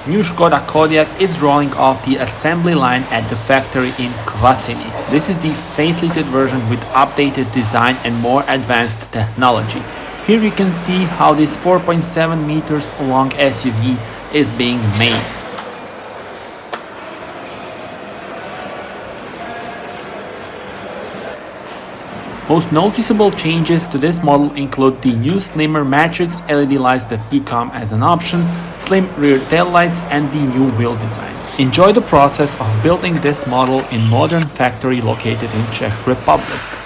New Škoda Kodiaq is rolling off the assembly line at the factory in Kvasiny. This is the facelifted version with updated design and more advanced technology. Here you can see how this 4.7 meters long SUV is being made. Most noticeable changes to this model include the new slimmer matrix LED lights that do come as an option, slim rear taillights, and the new wheel design. Enjoy the process of building this model in modern factory located in Czech Republic.